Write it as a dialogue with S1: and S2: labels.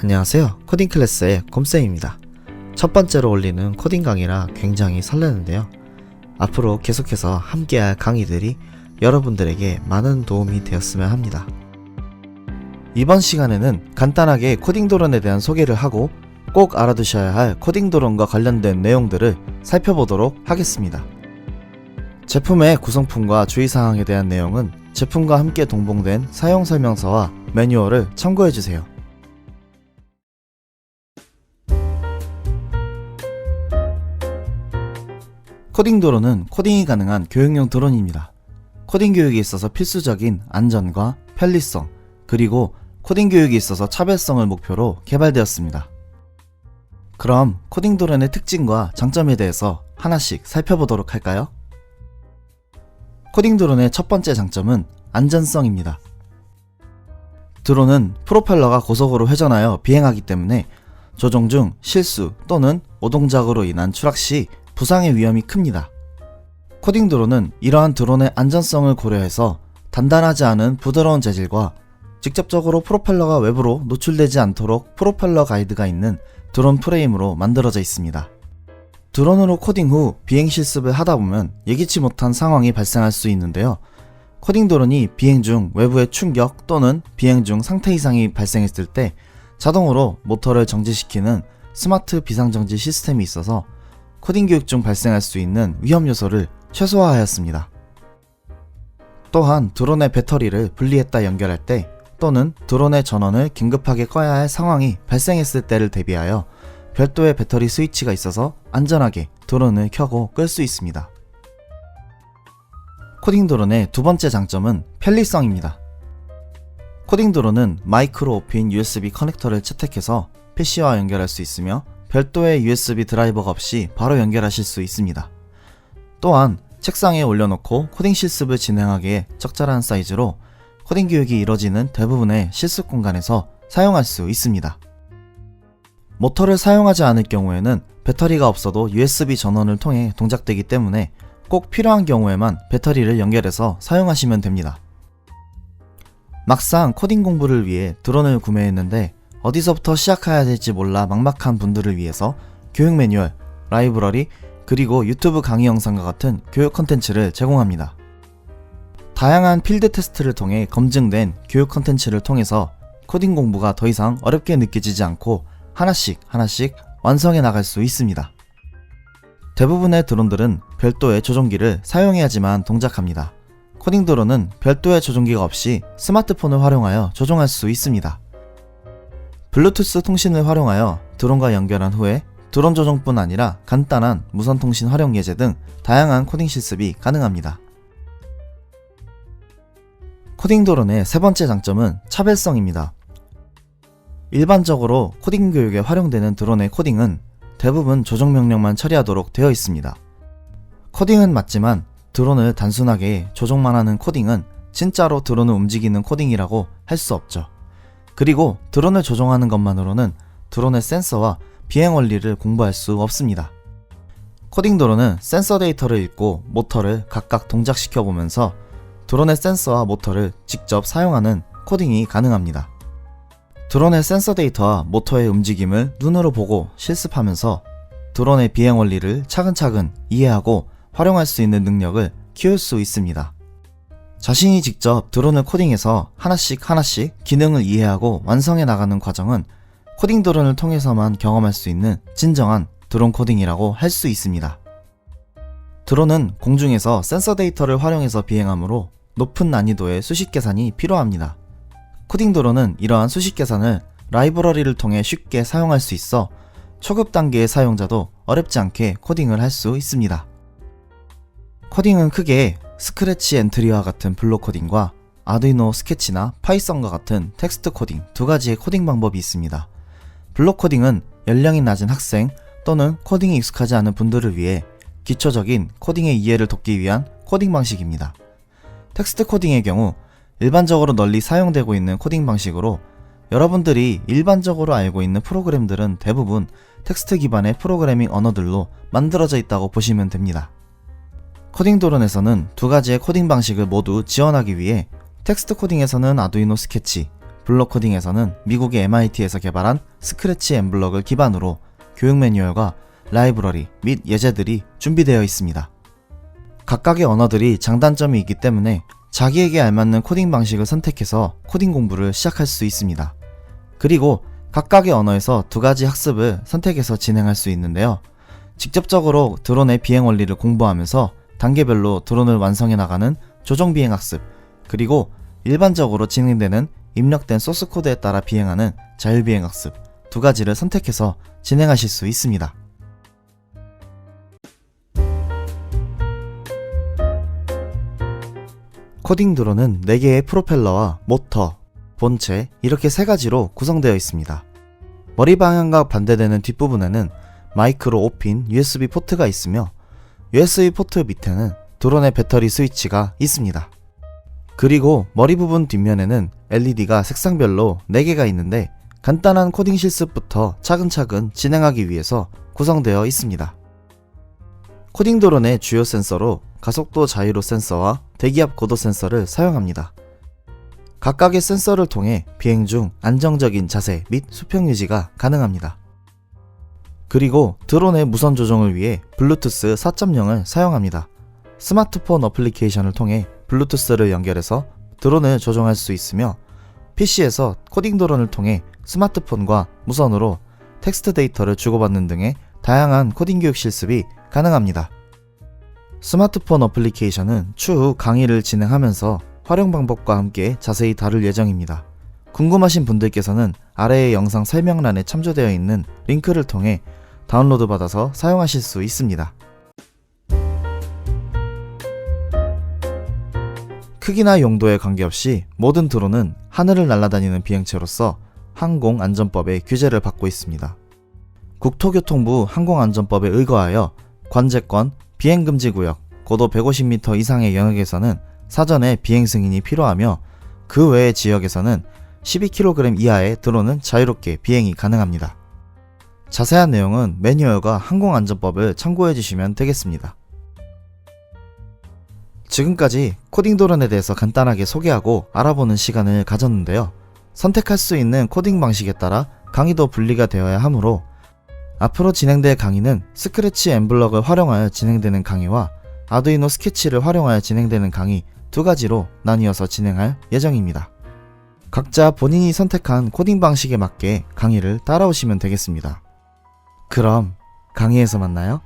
S1: 안녕하세요, 코딩 클래스의 곰쌤입니다. 첫 번째로 올리는 코딩 강의라 굉장히 설레는데요. 앞으로 계속해서 함께할 강의들이 여러분들에게 많은 도움이 되었으면 합니다. 이번 시간에는 간단하게 코딩 도론에 대한 소개를 하고 꼭 알아두셔야 할 코딩 도론과 관련된 내용들을 살펴보도록 하겠습니다. 제품의 구성품과 주의사항에 대한 내용은 제품과 함께 동봉된 사용설명서와 매뉴얼을 참고해주세요. 코딩 도론은 코딩이 가능한 교육용 드론입니다. 코딩 교육에 있어서 필수적인 안전과 편리성, 그리고 코딩 교육에 있어서 차별성을 목표로 개발되었습니다. 그럼 코딩 도론의 특징과 장점에 대해서 하나씩 살펴보도록 할까요? 코딩 드론의 첫 번째 장점은 안전성입니다. 드론은 프로펠러가 고속으로 회전하여 비행하기 때문에 조종 중 실수 또는 오동작으로 인한 추락 시 부상의 위험이 큽니다. 코딩 드론은 이러한 드론의 안전성을 고려해서 단단하지 않은 부드러운 재질과 직접적으로 프로펠러가 외부로 노출되지 않도록 프로펠러 가이드가 있는 드론 프레임으로 만들어져 있습니다. 드론으로 코딩 후 비행 실습을 하다보면 예기치 못한 상황이 발생할 수 있는데요. 코딩 드론이 비행 중 외부의 충격 또는 비행 중 상태 이상이 발생했을 때 자동으로 모터를 정지시키는 스마트 비상정지 시스템이 있어서 코딩 교육 중 발생할 수 있는 위험 요소를 최소화하였습니다. 또한 드론의 배터리를 분리했다 연결할 때 또는 드론의 전원을 긴급하게 꺼야 할 상황이 발생했을 때를 대비하여 별도의 배터리 스위치가 있어서 안전하게 드론을 켜고 끌 수 있습니다. 코딩 드론의 두 번째 장점은 편리성입니다. 코딩 드론은 마이크로 오핀 USB 커넥터를 채택해서 PC와 연결할 수 있으며 별도의 USB 드라이버가 없이 바로 연결하실 수 있습니다. 또한 책상에 올려놓고 코딩 실습을 진행하기에 적절한 사이즈로 코딩 교육이 이뤄지는 대부분의 실습 공간에서 사용할 수 있습니다. 모터를 사용하지 않을 경우에는 배터리가 없어도 USB 전원을 통해 동작되기 때문에 꼭 필요한 경우에만 배터리를 연결해서 사용하시면 됩니다. 막상 코딩 공부를 위해 드론을 구매했는데 어디서부터 시작해야 될지 몰라 막막한 분들을 위해서 교육 매뉴얼, 라이브러리, 그리고 유튜브 강의 영상과 같은 교육 컨텐츠를 제공합니다. 다양한 필드 테스트를 통해 검증된 교육 컨텐츠를 통해서 코딩 공부가 더 이상 어렵게 느껴지지 않고 하나씩 완성해 나갈 수 있습니다. 대부분의 드론들은 별도의 조종기를 사용해야지만 동작합니다. 코딩 드론은 별도의 조종기가 없이 스마트폰을 활용하여 조종할 수 있습니다. 블루투스 통신을 활용하여 드론과 연결한 후에 드론 조종뿐 아니라 간단한 무선 통신 활용 예제 등 다양한 코딩 실습이 가능합니다. 코딩 드론의 세 번째 장점은 차별성입니다. 일반적으로 코딩 교육에 활용되는 드론의 코딩은 대부분 조종 명령만 처리하도록 되어 있습니다. 코딩은 맞지만 드론을 단순하게 조종만 하는 코딩은 진짜로 드론을 움직이는 코딩이라고 할 수 없죠. 그리고 드론을 조종하는 것만으로는 드론의 센서와 비행 원리를 공부할 수 없습니다. 코딩 드론은 센서 데이터를 읽고 모터를 각각 동작시켜 보면서 드론의 센서와 모터를 직접 사용하는 코딩이 가능합니다. 드론의 센서 데이터와 모터의 움직임을 눈으로 보고 실습하면서 드론의 비행 원리를 차근차근 이해하고 활용할 수 있는 능력을 키울 수 있습니다. 자신이 직접 드론을 코딩해서 하나씩 기능을 이해하고 완성해 나가는 과정은 코딩 드론을 통해서만 경험할 수 있는 진정한 드론 코딩이라고 할 수 있습니다. 드론은 공중에서 센서 데이터를 활용해서 비행하므로 높은 난이도의 수식 계산이 필요합니다. 코딩 드론은 이러한 수식 계산을 라이브러리를 통해 쉽게 사용할 수 있어 초급 단계의 사용자도 어렵지 않게 코딩을 할 수 있습니다. 코딩은 크게 스크래치 엔트리와 같은 블록 코딩과 아두이노 스케치나 파이썬과 같은 텍스트 코딩 두 가지의 코딩 방법이 있습니다. 블록 코딩은 연령이 낮은 학생 또는 코딩이 익숙하지 않은 분들을 위해 기초적인 코딩의 이해를 돕기 위한 코딩 방식입니다. 텍스트 코딩의 경우 일반적으로 널리 사용되고 있는 코딩 방식으로 여러분들이 일반적으로 알고 있는 프로그램들은 대부분 텍스트 기반의 프로그래밍 언어들로 만들어져 있다고 보시면 됩니다. 코딩 도론에서는 두 가지의 코딩 방식을 모두 지원하기 위해 텍스트 코딩에서는 아두이노 스케치, 블록 코딩에서는 미국의 MIT에서 개발한 스크래치 엠블럭을 기반으로 교육 매뉴얼과 라이브러리 및 예제들이 준비되어 있습니다. 각각의 언어들이 장단점이 있기 때문에 자기에게 알맞는 코딩 방식을 선택해서 코딩 공부를 시작할 수 있습니다. 그리고 각각의 언어에서 두 가지 학습을 선택해서 진행할 수 있는데요. 직접적으로 드론의 비행 원리를 공부하면서 단계별로 드론을 완성해 나가는 조정 비행 학습, 그리고 일반적으로 진행되는 입력된 소스 코드에 따라 비행하는 자율 비행 학습 두 가지를 선택해서 진행하실 수 있습니다. 코딩 드론은 4개의 프로펠러와 모터, 본체 이렇게 3가지로 구성되어 있습니다. 머리 방향과 반대되는 뒷부분에는 마이크로 5핀 USB 포트가 있으며 USB 포트 밑에는 드론의 배터리 스위치가 있습니다. 그리고 머리 부분 뒷면에는 LED가 색상별로 4개가 있는데 간단한 코딩 실습부터 차근차근 진행하기 위해서 구성되어 있습니다. 코딩 드론의 주요 센서로 가속도 자이로 센서와 대기압 고도 센서를 사용합니다. 각각의 센서를 통해 비행 중 안정적인 자세 및 수평 유지가 가능합니다. 그리고 드론의 무선 조정을 위해 블루투스 4.0을 사용합니다. 스마트폰 어플리케이션을 통해 블루투스를 연결해서 드론을 조정할 수 있으며 PC에서 코딩 드론을 통해 스마트폰과 무선으로 텍스트 데이터를 주고받는 등의 다양한 코딩 교육 실습이 가능합니다. 스마트폰 어플리케이션은 추후 강의를 진행하면서 활용 방법과 함께 자세히 다룰 예정입니다. 궁금하신 분들께서는 아래의 영상 설명란에 참조되어 있는 링크를 통해 다운로드 받아서 사용하실 수 있습니다. 크기나 용도에 관계없이 모든 드론은 하늘을 날아다니는 비행체로서 항공안전법의 규제를 받고 있습니다. 국토교통부 항공안전법에 의거하여 관제권, 비행금지구역, 고도 150m 이상의 영역에서는 사전에 비행 승인이 필요하며 그 외의 지역에서는 12kg 이하의 드론은 자유롭게 비행이 가능합니다. 자세한 내용은 매뉴얼과 항공안전법을 참고해 주시면 되겠습니다. 지금까지 코딩 드론에 대해서 간단하게 소개하고 알아보는 시간을 가졌는데요. 선택할 수 있는 코딩 방식에 따라 강의도 분리가 되어야 하므로 앞으로 진행될 강의는 스크래치 엠블럭을 활용하여 진행되는 강의와 아두이노 스케치를 활용하여 진행되는 강의 두 가지로 나뉘어서 진행할 예정입니다. 각자 본인이 선택한 코딩 방식에 맞게 강의를 따라오시면 되겠습니다. 그럼 강의에서 만나요.